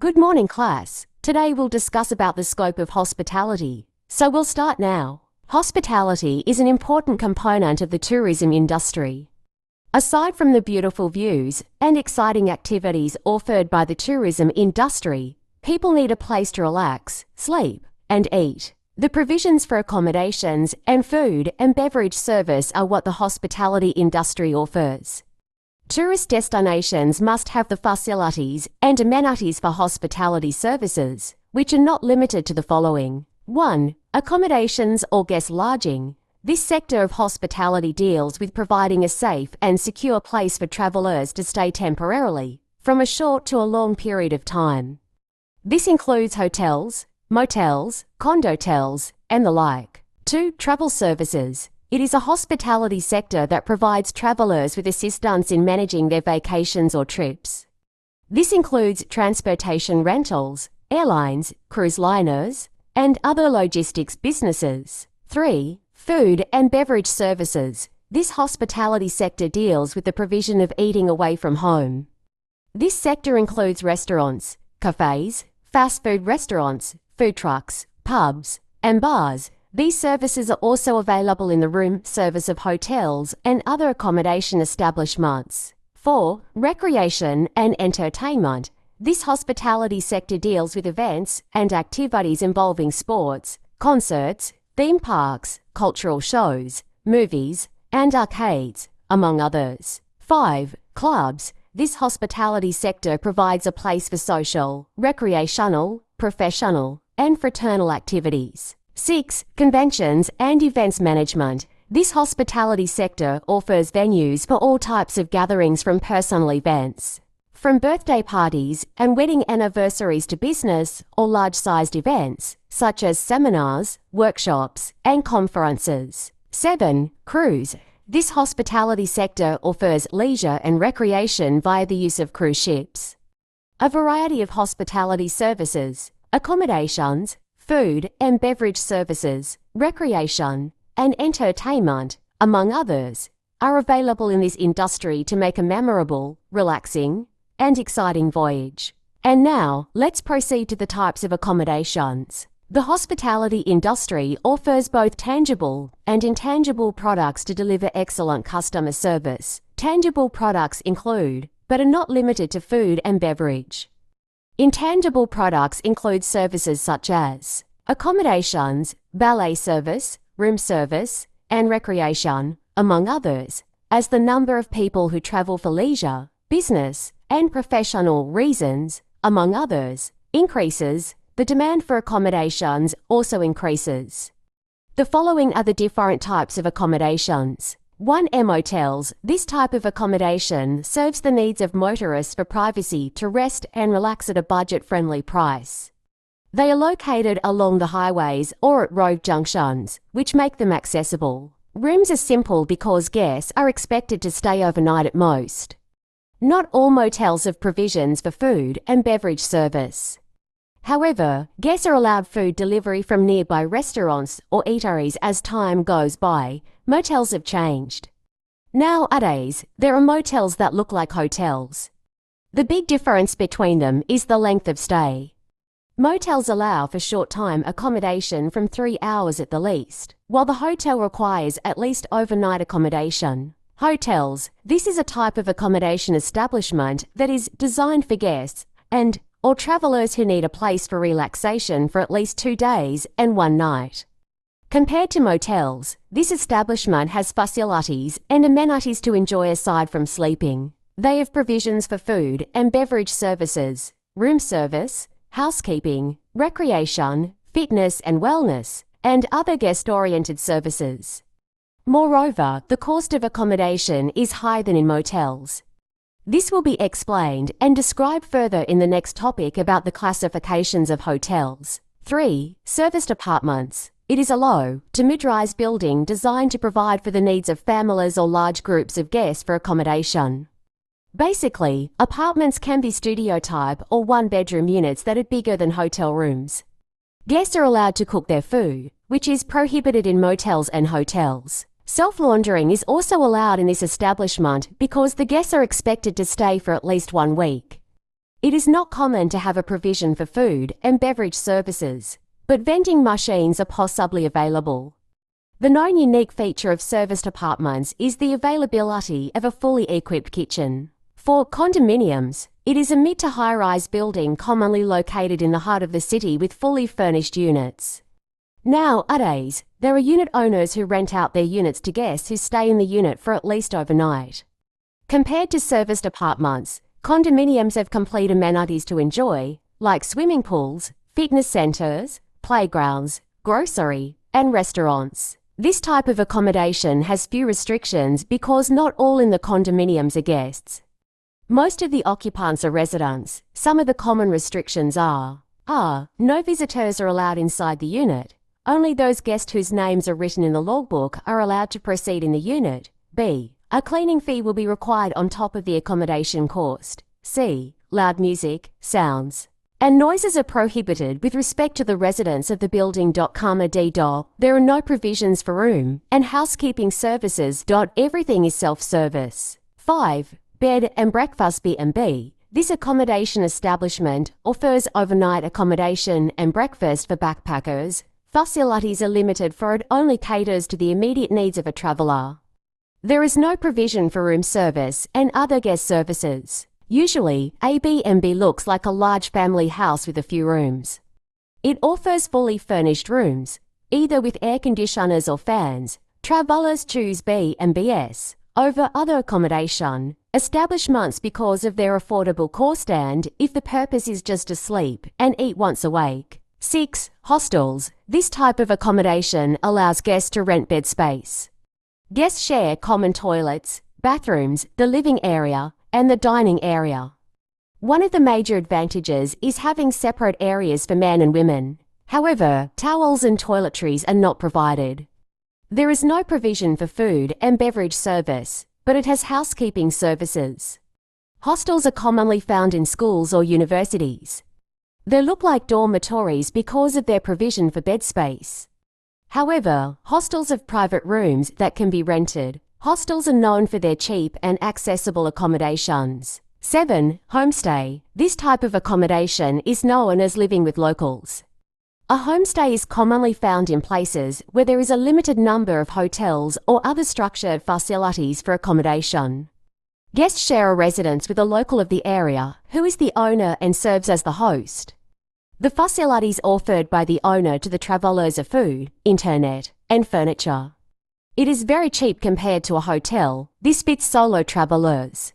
Good morning, class. Today we'll discuss about the scope of hospitality. So we'll start now. Hospitality is an important component of the tourism industry. Aside from the beautiful views and exciting activities offered by the tourism industry, people need a place to relax, sleep, and eat. The provisions for accommodations and food and beverage service are what the hospitality industry offers. Tourist destinations must have the facilities and amenities for hospitality services, which are not limited to the following. 1. Accommodations or guest lodging. This sector of hospitality deals with providing a safe and secure place for travellers to stay temporarily, from a short to a long period of time. This includes hotels, motels, condotels, and the like. 2. Travel services. It is a hospitality sector that provides travellers with assistance in managing their vacations or trips. This includes transportation rentals, airlines, cruise liners, and other logistics businesses. 3. Food and beverage services. This hospitality sector deals with the provision of eating away from home. This sector includes restaurants, cafes, fast food restaurants, food trucks, pubs, and bars. These services are also available in the room service of hotels and other accommodation establishments. 4. Recreation and entertainment. This hospitality sector deals with events and activities involving sports, concerts, theme parks, cultural shows, movies, and arcades, among others. 5. Clubs. This hospitality sector provides a place for social, recreational, professional, and fraternal activities. 6. Conventions and events management. This hospitality sector offers venues for all types of gatherings from personal events, from birthday parties and wedding anniversaries to business or large-sized events, such as seminars, workshops, and conferences. 7. Cruise. This hospitality sector offers leisure and recreation via the use of cruise ships. A variety of hospitality services, accommodations, food and beverage services, recreation, and entertainment, among others, are available in this industry to make a memorable, relaxing, and exciting voyage. And now, let's proceed to the types of accommodations. The hospitality industry offers both tangible and intangible products to deliver excellent customer service. Tangible products include, but are not limited to, food and beverage. Intangible products include services such as accommodations, valet service, room service, and recreation, among others. As the number of people who travel for leisure, business, and professional reasons, among others, increases, the demand for accommodations also increases. The following are the different types of accommodations. 1. Motels. This type of accommodation serves the needs of motorists for privacy to rest and relax at a budget-friendly price. They are located along the highways or at road junctions, which make them accessible. Rooms are simple because guests are expected to stay overnight at most. Not all motels have provisions for food and beverage service. However, guests are allowed food delivery from nearby restaurants or eateries as time goes by. Motels have changed. Nowadays, there are motels that look like hotels. The big difference between them is the length of stay. Motels allow for short-time accommodation from 3 hours at the least, while the hotel requires at least overnight accommodation. Hotels. This is a type of accommodation establishment that is designed for guests or travellers who need a place for relaxation for at least 2 days and 1 night. Compared to motels, this establishment has facilities and amenities to enjoy aside from sleeping. They have provisions for food and beverage services, room service, housekeeping, recreation, fitness and wellness, and other guest-oriented services. Moreover, the cost of accommodation is higher than in motels. This will be explained and described further in the next topic about the classifications of hotels. 3. Serviced apartments. It is a low to mid-rise building designed to provide for the needs of families or large groups of guests for accommodation. Basically, apartments can be studio type or one-bedroom units that are bigger than hotel rooms. Guests are allowed to cook their food, which is prohibited in motels and hotels. Self-laundering is also allowed in this establishment because the guests are expected to stay for at least 1 week. It is not common to have a provision for food and beverage services, but vending machines are possibly available. The known unique feature of serviced apartments is the availability of a fully equipped kitchen. For condominiums, it is a mid to high-rise building commonly located in the heart of the city with fully furnished units. Nowadays, there are unit owners who rent out their units to guests who stay in the unit for at least overnight. Compared to serviced apartments, condominiums have complete amenities to enjoy, like swimming pools, fitness centers, playgrounds, grocery, and restaurants. This type of accommodation has few restrictions because not all in the condominiums are guests. Most of the occupants are residents. Some of the common restrictions are: no visitors are allowed inside the unit. Only those guests whose names are written in the logbook are allowed to proceed in the unit. B. A cleaning fee will be required on top of the accommodation cost. C. Loud music, sounds, and noises are prohibited with respect to the residents of the building. D. There are no provisions for room and housekeeping services. Everything is self-service. 5. Bed and breakfast. B&B. This accommodation establishment offers overnight accommodation and breakfast for backpackers. Facilities are limited for it only caters to the immediate needs of a traveller. There is no provision for room service and other guest services. Usually, a B&B looks like a large family house with a few rooms. It offers fully furnished rooms, either with air conditioners or fans. Travellers choose B&Bs over other accommodation establishments because of their affordable cost and if the purpose is just to sleep and eat once awake. 6. Hostels. This type of accommodation allows guests to rent bed space. Guests share common toilets, bathrooms, the living area, and the dining area. One of the major advantages is having separate areas for men and women. However, towels and toiletries are not provided. There is no provision for food and beverage service, but it has housekeeping services. Hostels are commonly found in schools or universities. They look like dormitories because of their provision for bed space. However, hostels have private rooms that can be rented. Hostels are known for their cheap and accessible accommodations. 7. Homestay. This type of accommodation is known as living with locals. A homestay is commonly found in places where there is a limited number of hotels or other structured facilities for accommodation. Guests share a residence with a local of the area, who is the owner and serves as the host. The facilities offered by the owner to the travellers are food, internet, and furniture. It is very cheap compared to a hotel. This fits solo travellers.